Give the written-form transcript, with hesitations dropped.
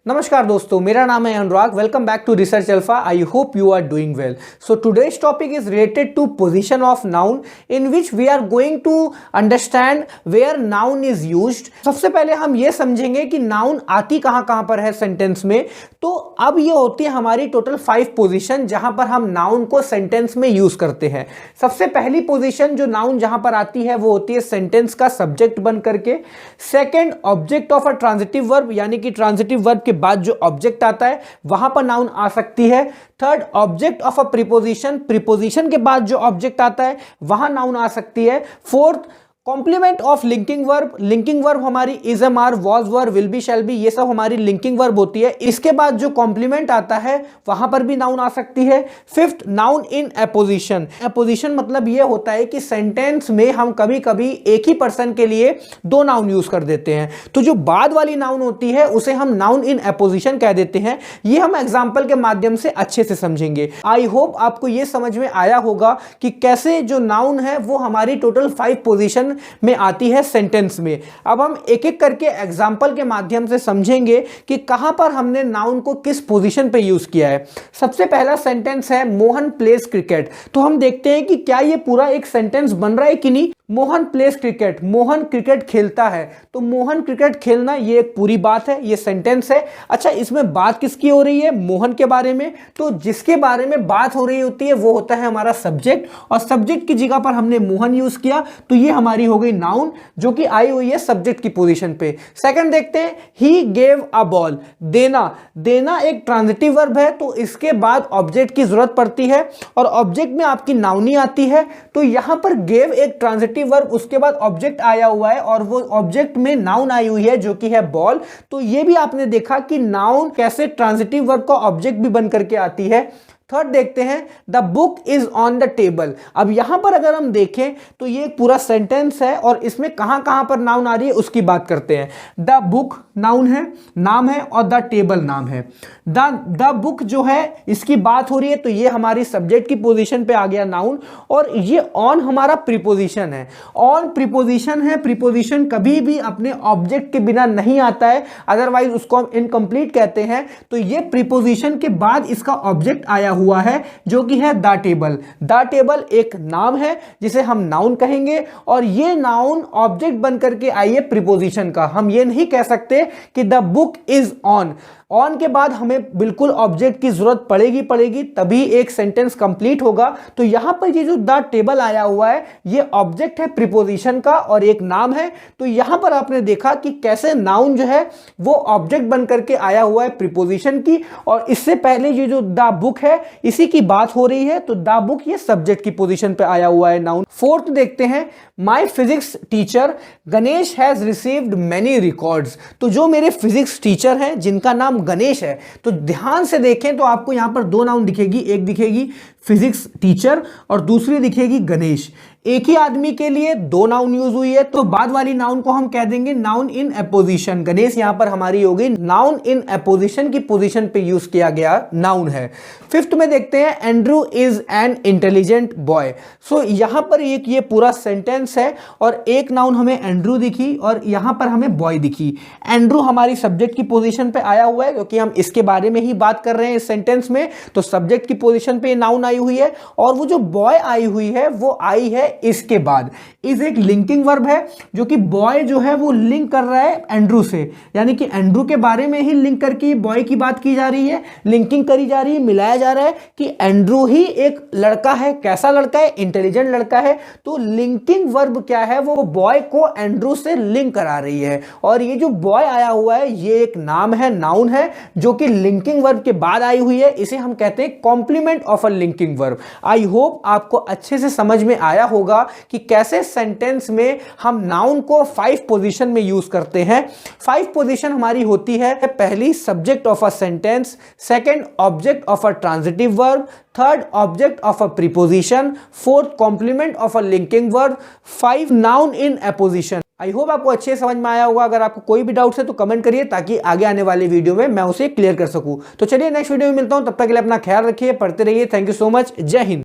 नमस्कार दोस्तों, मेरा नाम है Anurag. Welcome back to Research Alpha. I hope you are doing well. So today's topic is related to position of noun in which we are going to understand where noun is used. सबसे पहले हम ये समझेंगे कि noun आती कहाँ कहाँ पर है सेंटेंस में। तो अब ये होती है हमारी टोटल 5 पोजीशन जहां पर हम नाउन को सेंटेंस में यूज करते हैं। सबसे पहली पोजीशन जो नाउन जहां पर आती है वो होती है सेंटेंस का सब्जेक्ट बन करके। Second, object of a transitive verb, यानी कि ट्रांजिटिव वर्ब के बाद जो ऑब्जेक्ट आता है वहां पर नाउन आ सकती है। Third, object of a preposition, preposition के बाद जो ऑब्जेक्ट आता है वहां नाउन आ सकती है। Fourth, complement of linking verb, linking verb हमारी is am are, was were, will be, shall be, ये सब हमारी लिंकिंग वर्ब होती है। इसके बाद जो कॉम्प्लीमेंट आता है वहां पर भी नाउन आ सकती है। Fifth, noun in apposition. Apposition मतलब ये होता है कि सेंटेंस में हम कभी कभी एक ही पर्सन के लिए 2 नाउन यूज कर देते हैं, तो जो बाद वाली नाउन होती है उसे हम नाउन इन एपोजिशन कह देते हैं। ये हम एग्जाम्पल के माध्यम से अच्छे से समझेंगे। आई होप आपको ये समझ में आया होगा कि कैसे जो नाउन है वो हमारी टोटल 5 पोजीशन में आती है सेंटेंस में। अब हम एक एक करके एग्जांपल के माध्यम से समझेंगे कि कहां पर हमने नाउन को किस पोजीशन पे यूज किया है। सबसे पहला सेंटेंस है मोहन प्लेस क्रिकेट। तो हम देखते हैं कि क्या ये पूरा एक सेंटेंस बन रहा है कि नहीं। Mohan place cricket, Mohan cricket खेलता है, तो मोहन क्रिकेट खेलना ये एक पूरी बात है, ये सेंटेंस है। अच्छा, इसमें बात किसकी हो रही है? मोहन के बारे में। तो जिसके बारे में बात हो रही होती है वो होता है हमारा सब्जेक्ट, और सब्जेक्ट की जगह पर हमने मोहन यूज किया, तो ये हमारी हो गई नाउन जो कि आई हुई है सब्जेक्ट की पोजीशन पे। सेकंड देखते हैं, ही गेव अ बॉल। देना, देना एक ट्रांजिटिव वर्ब है, तो इसके बाद ऑब्जेक्ट की जरूरत पड़ती है और ऑब्जेक्ट में आपकी नाउनी आती है। तो यहां पर गेव एक ट्रांजिटिव वर्ब, उसके बाद ऑब्जेक्ट आया हुआ है और वो ऑब्जेक्ट में नाउन आई हुई है जो कि है बॉल। तो ये भी आपने देखा कि नाउन कैसे ट्रांजिटिव वर्ब का ऑब्जेक्ट भी बन करके आती है। थर्ड देखते हैं, the book is on the table. अब यहां पर अगर हम देखें तो ये एक पूरा सेंटेंस है और इसमें कहां कहां पर नाउन आ रही है उसकी बात करते हैं। द बुक नाउन है, नाम है, और द टेबल नाम है। द बुक जो है इसकी बात हो रही है, तो ये हमारी सब्जेक्ट की पोजीशन पे आ गया नाउन, और ये ऑन हमारा प्रीपोजिशन है। ऑन प्रीपोजिशन है, प्रीपोजिशन कभी भी अपने ऑब्जेक्ट के बिना नहीं आता है, अदरवाइज उसको हम इनकम्प्लीट कहते हैं। तो ये प्रीपोजिशन के बाद इसका ऑब्जेक्ट आया हुआ है जो कि है द टेबल। द टेबल एक नाम है जिसे हम नाउन कहेंगे, और ये नाउन ऑब्जेक्ट बन करके आई है प्रीपोजिशन का। हम ये नहीं कह सकते कि the book is on. On के बाद हमें बिल्कुल ऑब्जेक्ट की जरूरत पड़ेगी तभी एक सेंटेंस कंप्लीट होगा। तो यहां पर ये जो द टेबल आया हुआ है ये ऑब्जेक्ट है प्रीपोजिशन का और एक नाम है। तो यहां पर आपने देखा कि कैसे नाउन जो है वो ऑब्जेक्ट बन करके आया हुआ है प्रीपोजिशन की, और इससे पहले ये जो द बुक है इसी की बात हो रही है, तो द बुक ये सब्जेक्ट की पोजीशन पे आया हुआ है नाउन। फोर्थ देखते हैं, my physics teacher Ganesh has received many records. तो जो मेरे फिजिक्स टीचर हैं जिनका नाम गणेश है, तो ध्यान से देखें तो आपको यहां पर 2 नाउन दिखेगी, एक दिखेगी फिजिक्स टीचर और दूसरी दिखेगी गणेश। एक ही आदमी के लिए 2 नाउन यूज हुई है, तो बाद वाली नाउन को हम कह देंगे नाउन इन एपोजिशन। गणेश यहां पर हमारी होगी नाउन इन एपोजिशन की पोजीशन पे यूज किया गया नाउन है। फिफ्थ में देखते हैं, Andrew is an intelligent boy. So यहां पर एक ये पूरा सेंटेंस है और एक नाउन हमें एंड्रू दिखी और यहां पर हमें बॉय दिखी। एंड्रू हमारी सब्जेक्ट की पोजीशन पे आया हुआ है क्योंकि हम इसके बारे में ही बात कर रहे हैं इस सेंटेंस में, तो सब्जेक्ट की पोजीशन पे नाउन आई हुई है, और वो जो बॉय आई हुई है वो आई है इसके बाद। इज एक लिंकिंग वर्ब है जो कि बॉय जो है वो लिंक कर रहा है एंड्रू से, यानी कि एंड्रू के बारे में ही लिंक करके बॉय की बात की जा रही है, लिंकिंग करी जा रही है, मिलाया जा रहा है कि एंड्रू ही एक लड़का है। कैसा लड़का है? इंटेलिजेंट लड़का है। तो लिंकिंग वर्ब क्या है? वो बॉय को एंड्रू से लिंक करा रही है, और ये जो बॉय आया हुआ है ये एक नाम है, नाउन है जो कि लिंकिंग वर्ब के बाद आई हुई है। इसे हम कहते हैं complement of a linking verb. I hope आपको अच्छे से समझ में आया होगा कि कैसे सेंटेंस में हम नाउन को 5 पोजीशन में यूज करते हैं। 5 पोजीशन हमारी होती है, पहली subject of a sentence, second object of a transitive verb, third object of a preposition, fourth complement of a linking verb, 5 noun in apposition. I hope आपको अच्छे समझ में आया होगा। अगर आपको कोई भी डाउट है तो कमेंट करिए ताकि आगे आने वाले वीडियो में मैं उसे क्लियर कर सकूं। तो चलिए नेक्स्ट वीडियो में मिलता हूं, तब तक के लिए अपना ख्याल रखिए, पढ़ते रहिए। Thank you so much. जय हिंद।